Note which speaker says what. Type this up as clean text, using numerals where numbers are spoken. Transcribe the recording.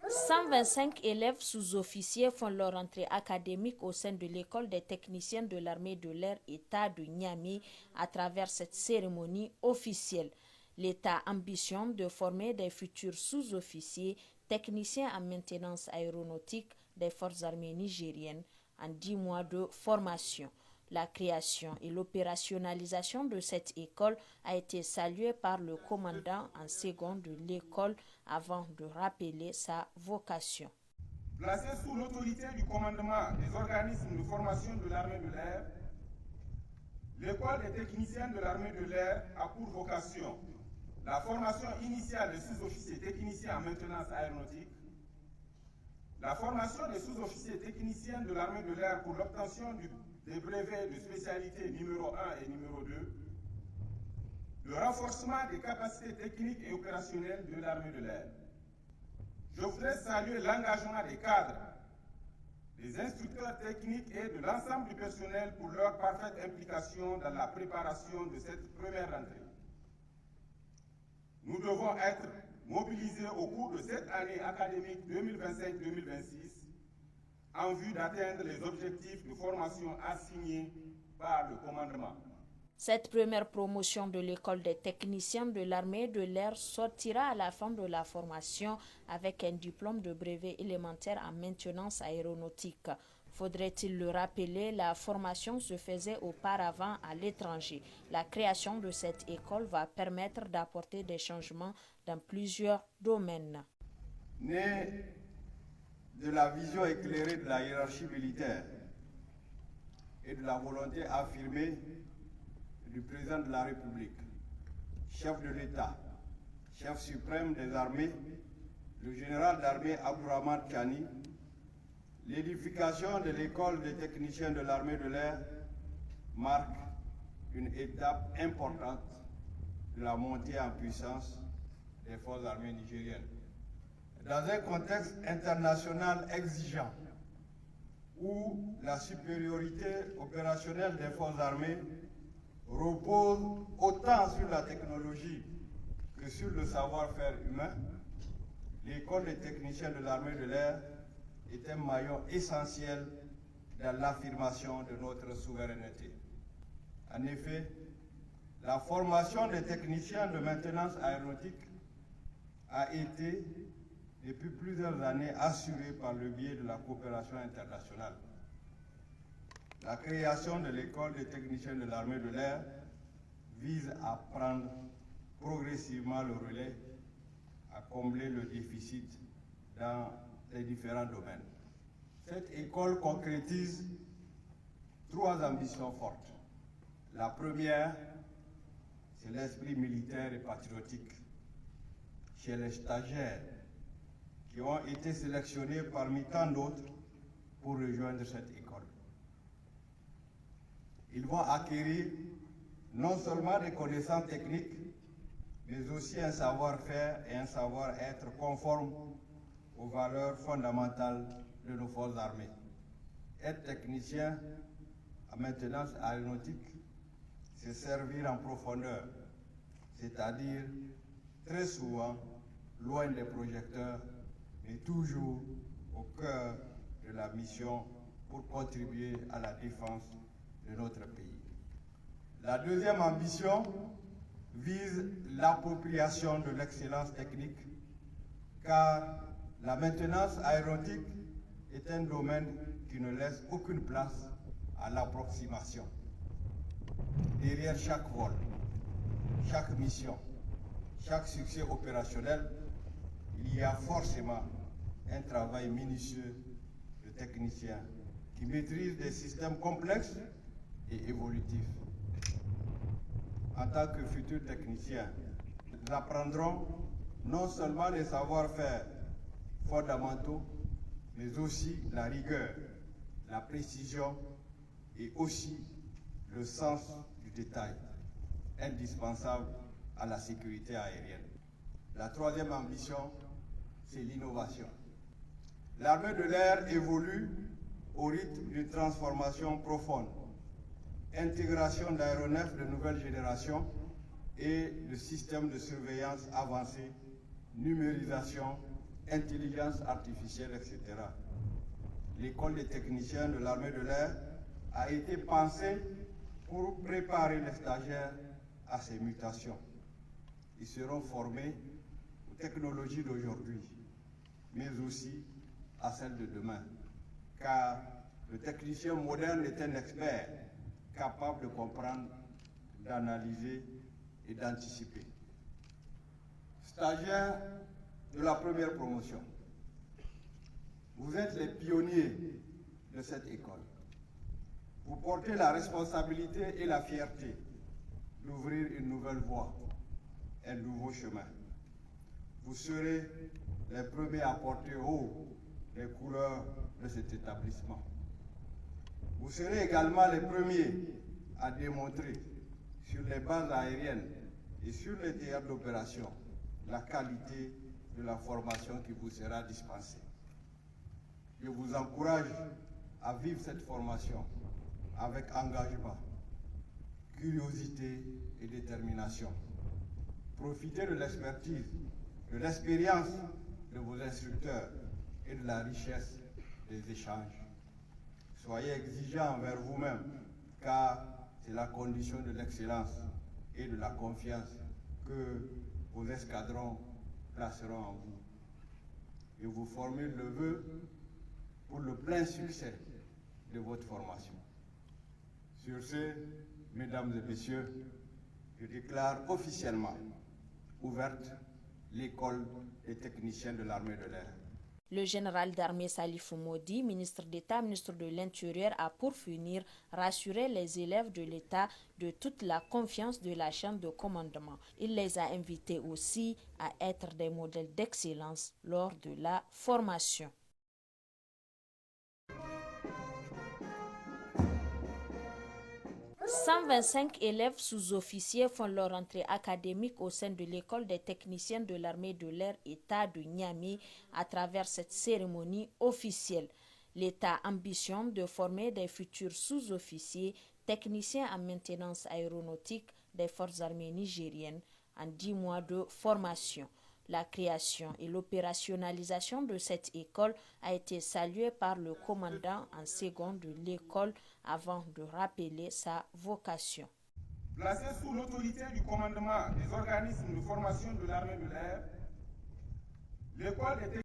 Speaker 1: 125 élèves sous-officiers font leur entrée académique au sein de l'école des techniciens de l'armée de l'air État de Niamey à travers cette cérémonie officielle. L'État ambitionne de former des futurs sous-officiers, techniciens en maintenance aéronautique des forces armées nigériennes en 10 mois de formation. La création et l'opérationnalisation de cette école a été saluée par le commandant en second de l'école avant de rappeler sa vocation.
Speaker 2: Placée sous l'autorité du commandement des organismes de formation de l'armée de l'air, l'école des techniciens de l'armée de l'air a pour vocation la formation initiale des sous-officiers techniciens en maintenance aéronautique, la formation des sous-officiers techniciens de l'armée de l'air pour l'obtention des brevets de spécialité numéro 1 et numéro 2, le renforcement des capacités techniques et opérationnelles de l'armée de l'air. Je voudrais saluer l'engagement des cadres, des instructeurs techniques et de l'ensemble du personnel pour leur parfaite implication dans la préparation de cette première rentrée. Nous devons être mobilisés au cours de cette année académique 2025-2026 en vue d'atteindre les objectifs de formation assignés par le commandement.
Speaker 1: Cette première promotion de l'école des techniciens de l'armée de l'air sortira à la fin de la formation avec un diplôme de brevet élémentaire en maintenance aéronautique. Faudrait-il le rappeler, la formation se faisait auparavant à l'étranger. La création de cette école va permettre d'apporter des changements dans plusieurs domaines.
Speaker 3: Né de la vision éclairée de la hiérarchie militaire et de la volonté affirmée du président de la République, chef de l'État, chef suprême des armées, le général d'armée Abdourahmane Tchani, l'édification de l'école des techniciens de l'armée de l'air marque une étape importante de la montée en puissance des forces armées nigériennes. Dans un contexte international exigeant, où la supériorité opérationnelle des forces armées repose autant sur la technologie que sur le savoir-faire humain, l'école des techniciens de l'armée de l'air est un maillon essentiel dans l'affirmation de notre souveraineté. En effet, la formation des techniciens de maintenance aéronautique a été, depuis plusieurs années, assurée par le biais de la coopération internationale. La création de l'école des techniciens de l'armée de l'air vise à prendre progressivement le relais, à combler le déficit dans les différents domaines. Cette école concrétise 3 ambitions fortes. La première, c'est l'esprit militaire et patriotique chez les stagiaires qui ont été sélectionnés parmi tant d'autres pour rejoindre cette école. Ils vont acquérir non seulement des connaissances techniques, mais aussi un savoir-faire et un savoir-être conformes aux valeurs fondamentales de nos forces armées. Être technicien en maintenance aéronautique, c'est servir en profondeur, c'est-à-dire très souvent loin des projecteurs, mais toujours au cœur de la mission pour contribuer à la défense de notre pays. La deuxième ambition vise l'appropriation de l'excellence technique, car la maintenance aéronautique est un domaine qui ne laisse aucune place à l'approximation. Derrière chaque vol, chaque mission, chaque succès opérationnel, il y a forcément un travail minutieux de techniciens qui maîtrisent des systèmes complexes et évolutifs. En tant que futurs techniciens, nous apprendrons non seulement les savoir-faire fondamentaux, mais aussi la rigueur, la précision et aussi le sens du détail, indispensable à la sécurité aérienne. La troisième ambition, c'est l'innovation. L'armée de l'air évolue au rythme d'une transformation profonde. Intégration d'aéronefs de nouvelle génération et de systèmes de surveillance avancés, numérisation, intelligence artificielle, etc. L'école des techniciens de l'armée de l'air a été pensée pour préparer les stagiaires à ces mutations. Ils seront formés aux technologies d'aujourd'hui, mais aussi à celles de demain, car le technicien moderne est un expert capable de comprendre, d'analyser et d'anticiper. Stagiaires de la première promotion, vous êtes les pionniers de cette école. Vous portez la responsabilité et la fierté d'ouvrir une nouvelle voie, un nouveau chemin. Vous serez les premiers à porter haut les couleurs de cet établissement. Vous serez également les premiers à démontrer sur les bases aériennes et sur les théâtres d'opération la qualité de la formation qui vous sera dispensée. Je vous encourage à vivre cette formation avec engagement, curiosité et détermination. Profitez de l'expertise, de l'expérience de vos instructeurs et de la richesse des échanges. Soyez exigeants envers vous-même, car c'est la condition de l'excellence et de la confiance que vos escadrons placeront en vous. Je vous formule le vœu pour le plein succès de votre formation. Sur ce, mesdames et messieurs, je déclare officiellement ouverte l'école des techniciens de l'armée de l'air.
Speaker 1: Le général d'armée Salifou Modi, ministre d'État, ministre de l'Intérieur, a pour finir rassuré les élèves de l'État de toute la confiance de la chaîne de commandement. Il les a invités aussi à être des modèles d'excellence lors de la formation. « 125 élèves sous-officiers font leur entrée académique au sein de l'école des techniciens de l'armée de l'air État de Niamey à travers cette cérémonie officielle. L'État ambitionne de former des futurs sous-officiers techniciens en maintenance aéronautique des forces armées nigériennes en 10 mois de formation. La création et l'opérationnalisation de cette école a été saluée par le commandant en second de l'école avant de rappeler sa vocation.
Speaker 2: Placée sous l'autorité du commandement des organismes de formation de l'armée de l'air, l'école était